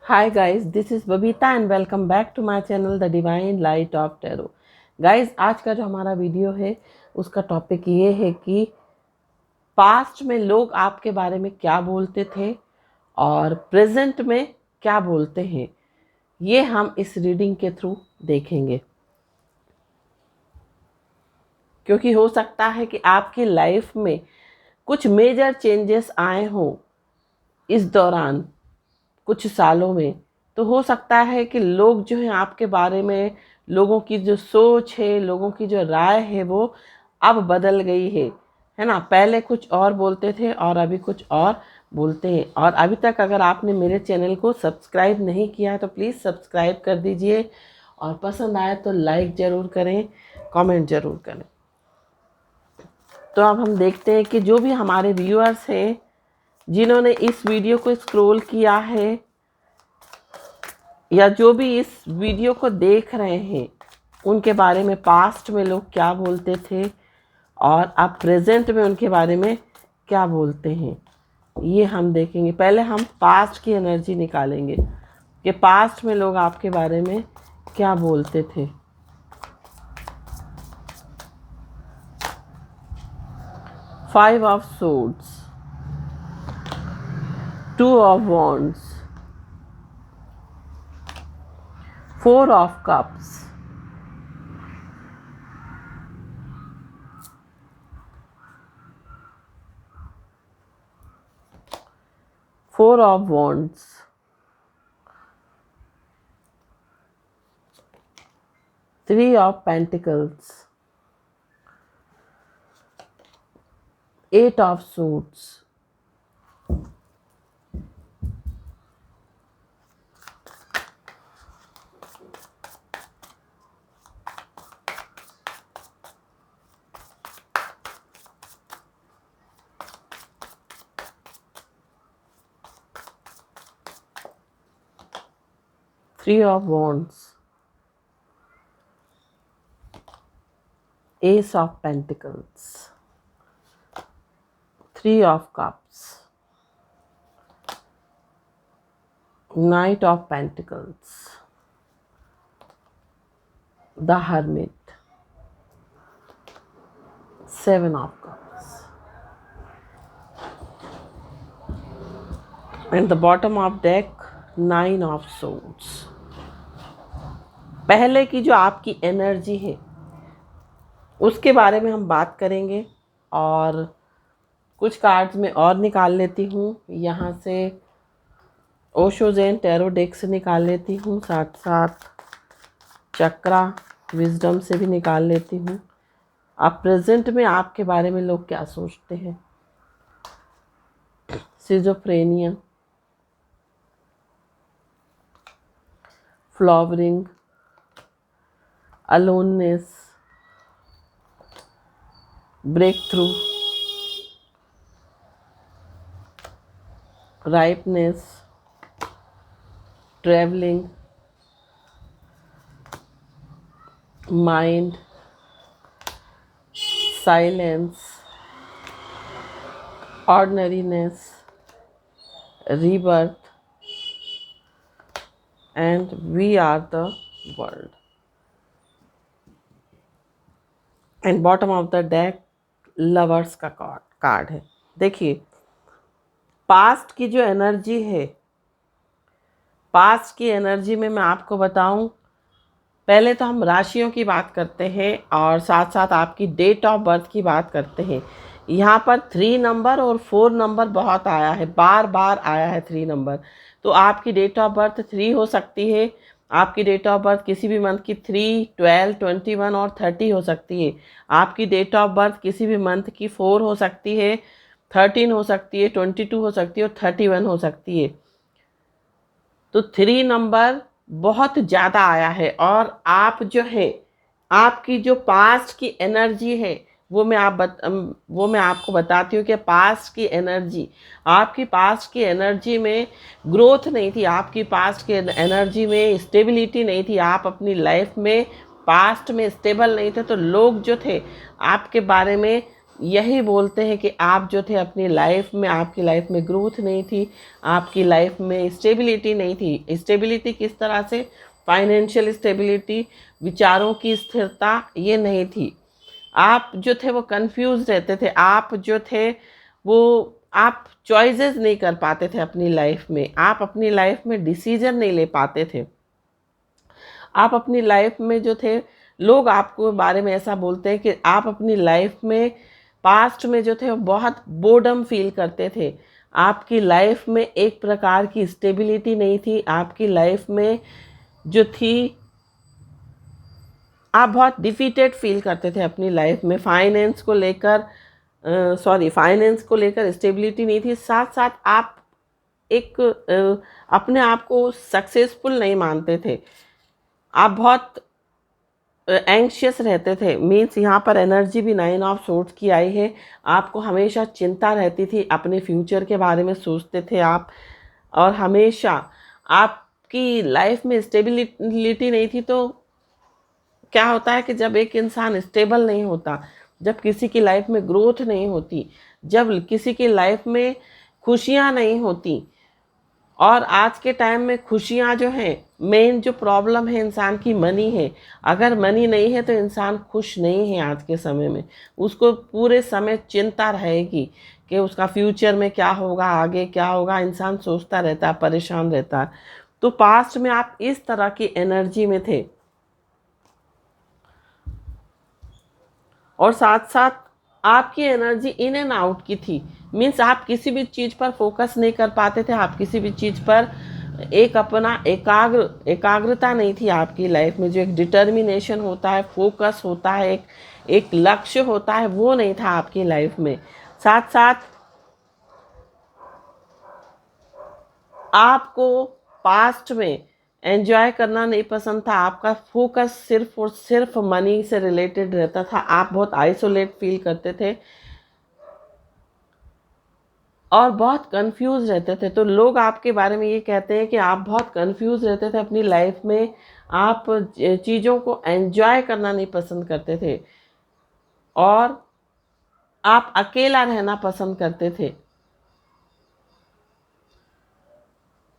Hi guys, this is Babita and welcome back to my channel The Divine Light of Tarot। Guys, आज का जो हमारा video है उसका टॉपिक ये है कि पास्ट में लोग आपके बारे में क्या बोलते थे और प्रेजेंट में क्या बोलते हैं, ये हम इस रीडिंग के थ्रू देखेंगे। क्योंकि हो सकता है कि आपकी लाइफ में कुछ मेजर चेंजेस आए हों इस दौरान कुछ सालों में। तो हो सकता है कि लोग जो हैं आपके बारे में, लोगों की जो सोच है, लोगों की जो राय है वो अब बदल गई है ना। पहले कुछ और बोलते थे और अभी कुछ और बोलते हैं। और अभी तक अगर आपने मेरे चैनल को सब्सक्राइब नहीं किया है तो प्लीज़ सब्सक्राइब कर दीजिए और पसंद आए तो लाइक ज़रूर करें, कमेंट ज़रूर करें। तो अब हम देखते हैं कि जो भी हमारे व्यूअर्स हैं जिन्होंने इस वीडियो को स्क्रॉल किया है या जो भी इस वीडियो को देख रहे हैं, उनके बारे में पास्ट में लोग क्या बोलते थे और अब प्रेजेंट में उनके बारे में क्या बोलते हैं, ये हम देखेंगे। पहले हम पास्ट की एनर्जी निकालेंगे कि पास्ट में लोग आपके बारे में क्या बोलते थे। Five of swords, two of wands, four of cups, four of wands, three of pentacles, eight of suits, three of wands, Ace of Pentacles, Three of Cups, Knight of Pentacles, The Hermit, Seven of Cups, and the bottom of deck, Nine of Swords। पहले की जो आपकी energy है उसके बारे में हम बात करेंगे और कुछ कार्ड्स में और निकाल लेती हूँ। यहाँ से ओशो ज़ेन टैरो डेक से निकाल लेती हूँ, साथ साथ चक्रा विजडम से भी निकाल लेती हूँ। अब प्रेजेंट में आपके बारे में लोग क्या सोचते हैं। Schizophrenia, flowering, aloneness, breakthrough, ripeness, travelling, mind, silence, ordinariness, rebirth, and we are the world। And bottom of the deck lovers का कार्ड है। देखिए, पास्ट की जो एनर्जी है, पास्ट की एनर्जी में मैं आपको बताऊं, पहले तो हम राशियों की बात करते हैं और साथ साथ आपकी डेट ऑफ बर्थ की बात करते हैं। यहाँ पर 3 नंबर और 4 नंबर बहुत आया है, बार बार आया है 3 नंबर। तो आपकी डेट ऑफ बर्थ 3 हो सकती है, आपकी डेट ऑफ बर्थ किसी भी मंथ की 3, 12, 21 और 30 हो सकती है। आपकी डेट ऑफ बर्थ किसी भी मंथ की 4 हो सकती है, 13 हो सकती है, 22 हो सकती है और 31 हो सकती है। तो 3 नंबर बहुत ज़्यादा आया है। और आप जो है, आपकी जो पास्ट की एनर्जी है वो मैं आपको बताती हूँ कि पास्ट की एनर्जी, आपकी पास्ट की एनर्जी में ग्रोथ नहीं थी, आपकी पास्ट की एनर्जी में स्टेबिलिटी नहीं थी, आप अपनी लाइफ में पास्ट में स्टेबल नहीं थे। तो लोग जो थे आपके बारे में यही बोलते हैं कि आप जो थे अपनी लाइफ में, आपकी लाइफ में ग्रोथ नहीं थी, आपकी लाइफ में स्टेबिलिटी नहीं थी। स्टेबिलिटी किस तरह से? फाइनेंशियल स्टेबिलिटी, विचारों की स्थिरता, ये नहीं थी। आप जो थे वो कंफ्यूज रहते थे, आप जो थे वो आप चॉइसेस नहीं कर पाते थे अपनी लाइफ में, आप अपनी लाइफ में डिसीजन नहीं ले पाते थे। आप अपनी लाइफ में जो थे, लोग आपको बारे में ऐसा बोलते हैं कि आप अपनी लाइफ में पास्ट में जो थे वो बहुत बोर्डम फील करते थे। आपकी लाइफ में एक प्रकार की स्टेबिलिटी नहीं थी, आपकी लाइफ में जो थी आप बहुत डिफीटेड फील करते थे अपनी लाइफ में। फाइनेंस को लेकर स्टेबिलिटी नहीं थी, साथ साथ आप एक अपने आप को सक्सेसफुल नहीं मानते थे। आप बहुत एंग्शियस रहते थे। मीन्स यहाँ पर एनर्जी भी 9 ऑफ सोर्ड्स की आई है। आपको हमेशा चिंता रहती थी, अपने फ्यूचर के बारे में सोचते थे आप, और हमेशा आपकी लाइफ में स्टेबिलिटी नहीं थी। तो क्या होता है कि जब एक इंसान स्टेबल नहीं होता, जब किसी की लाइफ में ग्रोथ नहीं होती, जब किसी की लाइफ में खुशियाँ नहीं होती, और आज के टाइम में खुशियाँ जो हैं, मेन जो प्रॉब्लम है इंसान की मनी है। अगर मनी नहीं है तो इंसान खुश नहीं है आज के समय में। उसको पूरे समय चिंता रहेगी कि उसका फ्यूचर में क्या होगा, आगे क्या होगा, इंसान सोचता रहता है, परेशान रहता है। तो पास्ट में आप इस तरह की एनर्जी में थे, और साथ साथ आपकी एनर्जी इन एंड आउट की थी। मीन्स आप किसी भी चीज़ पर फोकस नहीं कर पाते थे, आप किसी भी चीज़ पर एक अपना एकाग्रता नहीं थी आपकी लाइफ में। जो एक डिटर्मिनेशन होता है, फोकस होता है, एक लक्ष्य होता है, वो नहीं था आपकी लाइफ में। साथ साथ आपको पास्ट में एंजॉय करना नहीं पसंद था, आपका फोकस सिर्फ और सिर्फ मनी से रिलेटेड रहता था। आप बहुत आइसोलेट फील करते थे और बहुत कंफ्यूज रहते थे। तो लोग आपके बारे में ये कहते हैं कि आप बहुत कंफ्यूज रहते थे अपनी लाइफ में, आप चीज़ों को एंजॉय करना नहीं पसंद करते थे, और आप अकेला रहना पसंद करते थे।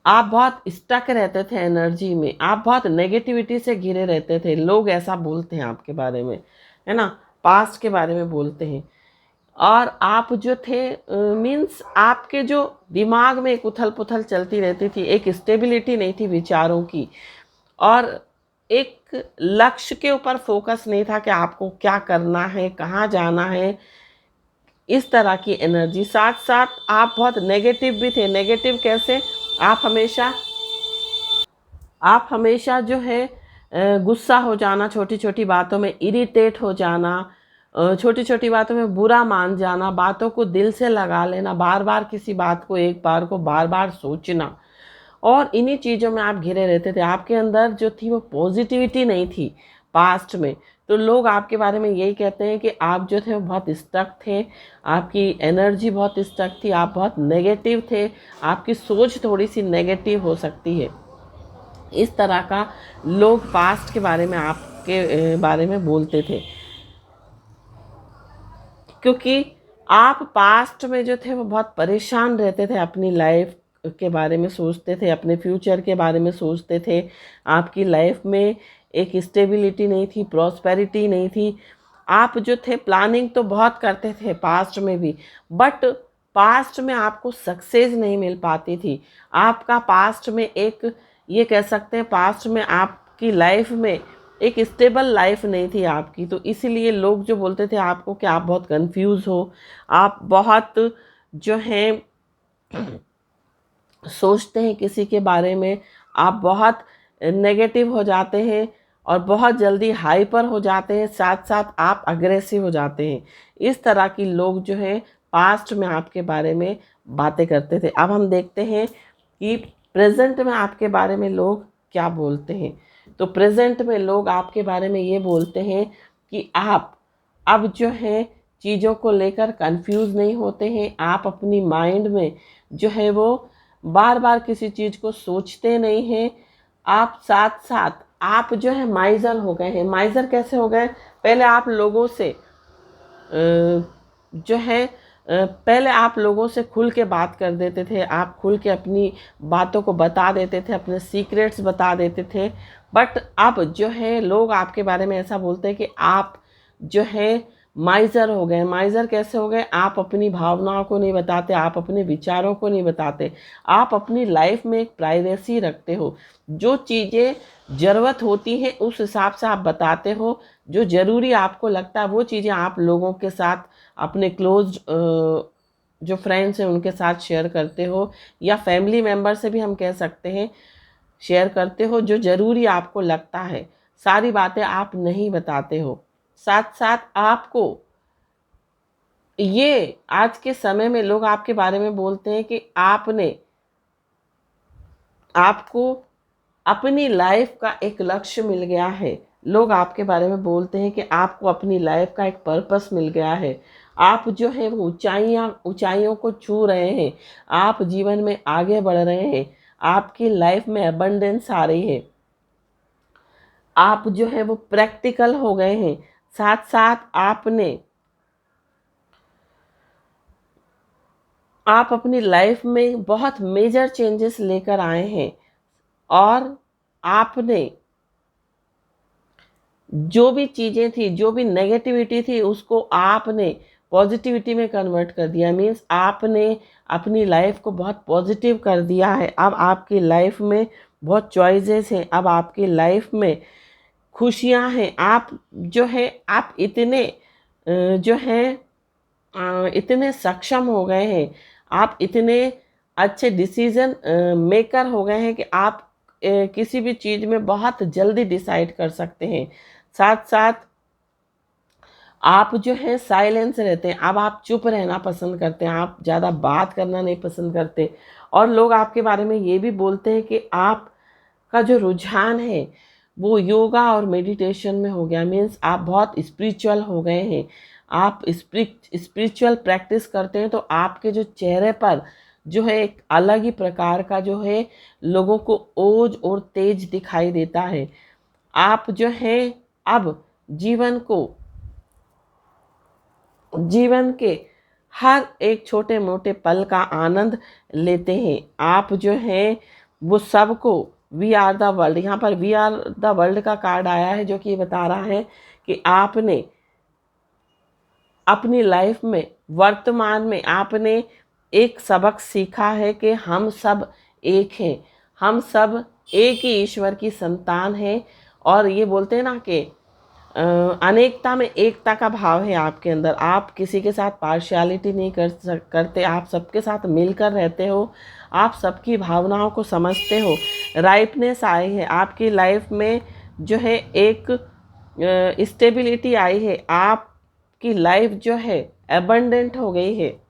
आप बहुत स्टक रहते थे एनर्जी में, आप बहुत नेगेटिविटी से घिरे रहते थे। लोग ऐसा बोलते हैं आपके बारे में, है ना, पास्ट के बारे में बोलते हैं। और आप जो थे, मीन्स आपके जो दिमाग में एक उथल पुथल चलती रहती थी, एक स्टेबिलिटी नहीं थी विचारों की, और एक लक्ष्य के ऊपर फोकस नहीं था कि आपको क्या करना है, कहाँ जाना है, इस तरह की एनर्जी। साथ साथ आप बहुत नेगेटिव भी थे। नेगेटिव कैसे? आप हमेशा जो है गुस्सा हो जाना, छोटी छोटी बातों में इरिटेट हो जाना, छोटी छोटी बातों में बुरा मान जाना, बातों को दिल से लगा लेना, बार बार किसी बात को, एक बार को बार बार सोचना, और इन्हीं चीज़ों में आप घिरे रहते थे। आपके अंदर जो थी वो पॉजिटिविटी नहीं थी पास्ट में। तो लोग आपके बारे में यही कहते हैं कि आप जो थे वो बहुत स्टक थे, आपकी एनर्जी बहुत स्टक थी, आप बहुत नेगेटिव थे, आपकी सोच थोड़ी सी नेगेटिव हो सकती है। इस तरह का लोग पास्ट के बारे में आपके बारे में बोलते थे, क्योंकि आप पास्ट में जो थे वो बहुत परेशान रहते थे, अपनी लाइफ के बारे में सोचते थे, अपने फ्यूचर के बारे में सोचते थे। आपकी लाइफ में एक स्टेबिलिटी नहीं थी, प्रॉस्पेरिटी नहीं थी। आप जो थे प्लानिंग तो बहुत करते थे पास्ट में भी, बट पास्ट में आपको सक्सेस नहीं मिल पाती थी। आपका पास्ट में एक, ये कह सकते हैं, पास्ट में आपकी लाइफ में एक स्टेबल लाइफ नहीं थी आपकी। तो इसीलिए लोग जो बोलते थे आपको कि आप बहुत कंफ्यूज हो, आप बहुत जो हैं सोचते हैं किसी के बारे में, आप बहुत नेगेटिव हो जाते हैं और बहुत जल्दी हाइपर हो जाते हैं, साथ साथ आप अग्रेसिव हो जाते हैं। इस तरह की लोग जो हैं पास्ट में आपके बारे में बातें करते थे। अब हम देखते हैं कि प्रेजेंट में आपके बारे में लोग क्या बोलते हैं। तो प्रेजेंट में लोग आपके बारे में ये बोलते हैं कि आप अब जो है चीज़ों को लेकर कंफ्यूज नहीं होते हैं, आप अपनी माइंड में जो है वो बार बार किसी चीज़ को सोचते नहीं हैं। आप साथ साथ आप जो है माइजर हो गए हैं। माइजर कैसे हो गए? पहले आप लोगों से जो है पहले आप लोगों से खुल के बात कर देते थे, आप खुल के अपनी बातों को बता देते थे, अपने सीक्रेट्स बता देते थे। बट अब जो है लोग आपके बारे में ऐसा बोलते हैं कि आप जो है माइज़र हो गए। माइज़र कैसे हो गए? आप अपनी भावनाओं को नहीं बताते, आप अपने विचारों को नहीं बताते, आप अपनी लाइफ में एक प्राइवेसी रखते हो। जो चीज़ें ज़रूरत होती हैं उस हिसाब से आप बताते हो, जो ज़रूरी आपको लगता है वो चीज़ें आप लोगों के साथ, अपने क्लोज जो फ्रेंड्स हैं उनके साथ शेयर करते हो, या फैमिली मेम्बर से भी हम कह सकते हैं शेयर करते हो, जो ज़रूरी आपको लगता है। सारी बातें आप नहीं बताते हो। साथ साथ आपको ये आज के समय में लोग आपके बारे में बोलते हैं कि आपको अपनी लाइफ का एक लक्ष्य मिल गया है। लोग आपके बारे में बोलते हैं कि आपको अपनी लाइफ का एक पर्पस मिल गया है। आप जो है वो ऊंचाइयों को छू रहे हैं, आप जीवन में आगे बढ़ रहे हैं, आपकी लाइफ में अबंडेंस आ रही है, आप जो है वो प्रैक्टिकल हो गए हैं। साथ साथ आप अपनी लाइफ में बहुत मेजर चेंजेस लेकर आए हैं, और आपने जो भी चीज़ें थी, जो भी नेगेटिविटी थी, उसको आपने पॉजिटिविटी में कन्वर्ट कर दिया। मीन्स आपने अपनी लाइफ को बहुत पॉजिटिव कर दिया है। अब आपकी लाइफ में बहुत चॉइसेस हैं, अब आपकी लाइफ में खुशियां हैं। आप जो है आप इतने जो है इतने सक्षम हो गए हैं, आप इतने अच्छे डिसीजन मेकर हो गए हैं कि आप किसी भी चीज़ में बहुत जल्दी डिसाइड कर सकते हैं। साथ साथ आप जो है साइलेंस रहते हैं, अब आप चुप रहना पसंद करते हैं, आप ज़्यादा बात करना नहीं पसंद करते। और लोग आपके बारे में ये भी बोलते हैं कि आपका जो रुझान है वो योगा और मेडिटेशन में हो गया। मीन्स आप बहुत स्पिरिचुअल हो गए हैं, आप स्पिरिचुअल प्रैक्टिस करते हैं, तो आपके जो चेहरे पर जो है एक अलग ही प्रकार का जो है लोगों को ओज और तेज दिखाई देता है। आप जो है अब जीवन के हर एक छोटे मोटे पल का आनंद लेते हैं। आप जो है वो सबको वी आर द वर्ल्ड, यहाँ पर वी आर द वर्ल्ड का कार्ड आया है, जो कि ये बता रहा है कि आपने अपनी लाइफ में वर्तमान में आपने एक सबक सीखा है कि हम सब एक हैं, हम सब एक ही ईश्वर की संतान हैं। और ये बोलते हैं ना कि अनेकता में एकता का भाव है आपके अंदर। आप किसी के साथ पार्शियलिटी नहीं करते, आप सबके साथ मिलकर रहते हो, आप सबकी भावनाओं को समझते हो। राइपनेस आई है आपकी लाइफ में, जो है एक स्टेबिलिटी आई है, आपकी लाइफ जो है एबंडेंट हो गई है।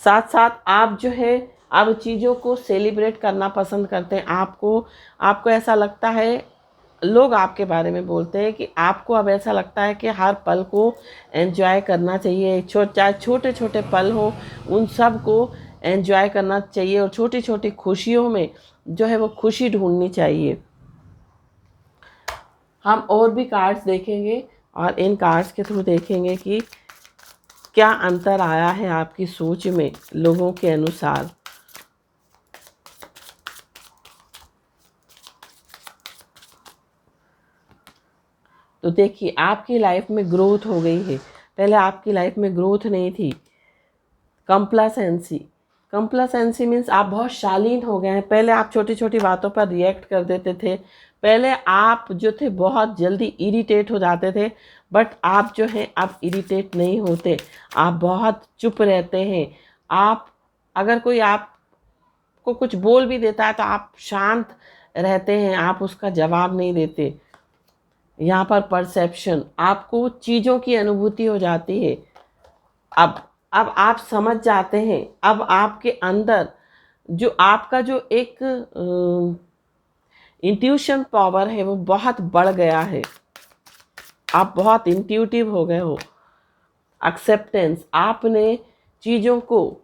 साथ साथ आप जो है अब चीज़ों को सेलिब्रेट करना पसंद करते हैं। आपको ऐसा लगता है, लोग आपके बारे में बोलते हैं कि आपको अब ऐसा लगता है कि हर पल को एंजॉय करना चाहिए। चाहे छोटे छोटे पल हो, उन सब को एंजॉय करना चाहिए, और छोटी छोटी खुशियों में जो है वो खुशी ढूंढनी चाहिए। हम और भी कार्ड्स देखेंगे, और इन कार्ड्स के थ्रू देखेंगे कि क्या अंतर आया है आपकी सोच में लोगों के अनुसार। तो देखिए आपकी लाइफ में ग्रोथ हो गई है, पहले आपकी लाइफ में ग्रोथ नहीं थी। कंप्लासेंसी मीन्स आप बहुत शालीन हो गए हैं। पहले आप छोटी छोटी बातों पर रिएक्ट कर देते थे, पहले आप जो थे बहुत जल्दी इरिटेट हो जाते थे, बट आप जो हैं अब इरिटेट नहीं होते, आप बहुत चुप रहते हैं। आप अगर कोई आपको कुछ बोल भी देता है तो आप शांत रहते हैं, आप उसका जवाब नहीं देते। यहाँ पर परसेप्शन, आपको चीज़ों की अनुभूति हो जाती है। अब आप समझ जाते हैं, अब आपके अंदर जो आपका जो एक इंट्यूशन पावर है वो बहुत बढ़ गया है, आप बहुत इंट्यूटिव हो गए हो। एक्सेप्टेंस, आपने चीज़ों को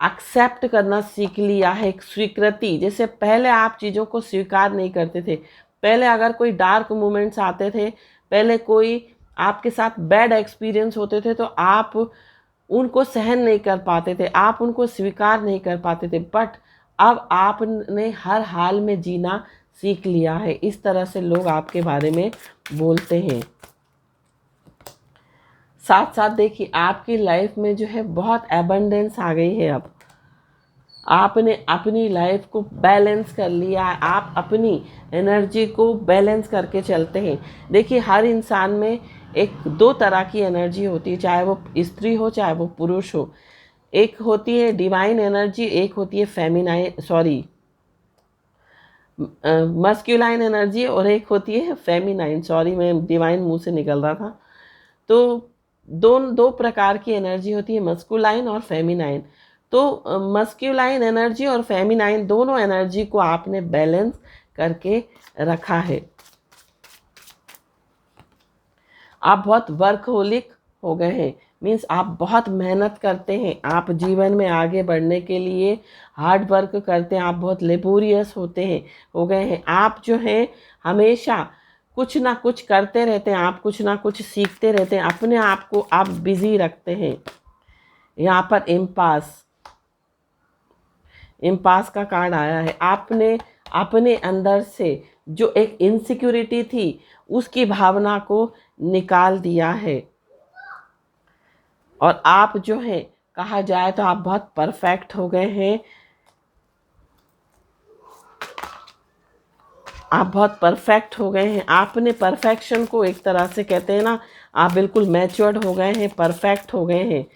एक्सेप्ट करना सीख लिया है, एक स्वीकृति। जैसे पहले आप चीज़ों को स्वीकार नहीं करते थे, पहले अगर कोई डार्क मोमेंट्स आते थे, पहले कोई आपके साथ बैड एक्सपीरियंस होते थे तो आप उनको सहन नहीं कर पाते थे, आप उनको स्वीकार नहीं कर पाते थे, बट अब आपने हर हाल में जीना सीख लिया है। इस तरह से लोग आपके बारे में बोलते हैं। साथ साथ देखिए आपकी लाइफ में जो है बहुत एबंडेंस आ गई है। अब आपने अपनी लाइफ को बैलेंस कर लिया है, आप अपनी एनर्जी को बैलेंस करके चलते हैं। देखिए हर इंसान में एक दो तरह की एनर्जी होती है, चाहे वो स्त्री हो चाहे वो पुरुष हो। एक होती है डिवाइन एनर्जी, एक होती है मस्क्यूलाइन एनर्जी, और एक होती है फेमिनाइन। मैं डिवाइन मुंह से निकल रहा था। तो दो प्रकार की एनर्जी होती है, मस्कुलाइन और फेमिनाइन। तो मस्क्यूलाइन एनर्जी और फेमिनाइन दोनों एनर्जी को आपने बैलेंस करके रखा है। आप बहुत वर्कहोलिक हो गए हैं, मीन्स आप बहुत मेहनत करते हैं, आप जीवन में आगे बढ़ने के लिए हार्ड वर्क करते हैं, आप बहुत लेबोरियस हो गए हैं। आप जो हैं हमेशा कुछ ना कुछ करते रहते हैं, आप कुछ ना कुछ सीखते रहते हैं, अपने आप को आप बिजी रखते हैं। यहाँ पर इम्पास का कार्ड आया है। आपने अपने अंदर से जो एक इनसिक्योरिटी थी उसकी भावना को निकाल दिया है, और आप जो है कहा जाए तो आप बहुत परफेक्ट हो गए हैं। आप बहुत परफेक्ट हो गए हैं। आपने परफेक्शन को एक तरह से कहते हैं ना, आप बिल्कुल मैच्योर्ड हो गए हैं, परफेक्ट हो गए हैं।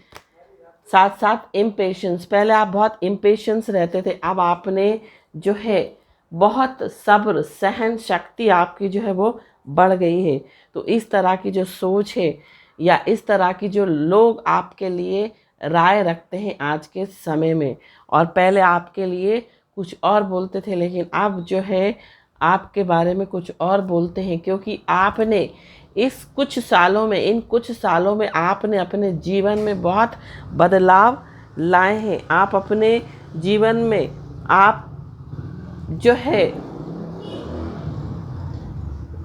साथ साथ इम्पेशेंस, पहले आप बहुत इम्पेशेंस रहते थे, अब आपने जो है बहुत सब्र सहन शक्ति आपकी जो है वो बढ़ गई है। तो इस तरह की जो सोच है या इस तरह की जो लोग आपके लिए राय रखते हैं आज के समय में, और पहले आपके लिए कुछ और बोलते थे लेकिन अब जो है आपके बारे में कुछ और बोलते हैं, क्योंकि आपने इन कुछ सालों में आपने अपने जीवन में बहुत बदलाव लाए हैं। आप अपने जीवन में आप जो है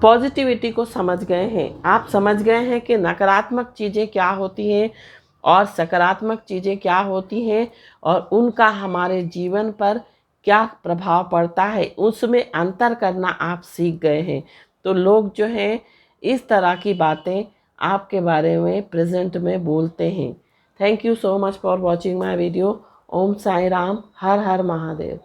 पॉजिटिविटी को समझ गए हैं। आप समझ गए हैं कि नकारात्मक चीज़ें क्या होती हैं और सकारात्मक चीज़ें क्या होती हैं, और उनका हमारे जीवन पर क्या प्रभाव पड़ता है, उसमें अंतर करना आप सीख गए हैं। तो लोग जो हैं इस तरह की बातें आपके बारे में प्रेजेंट में बोलते हैं। Thank you so much for watching my video. Om Sai Ram, Har Har Mahadev.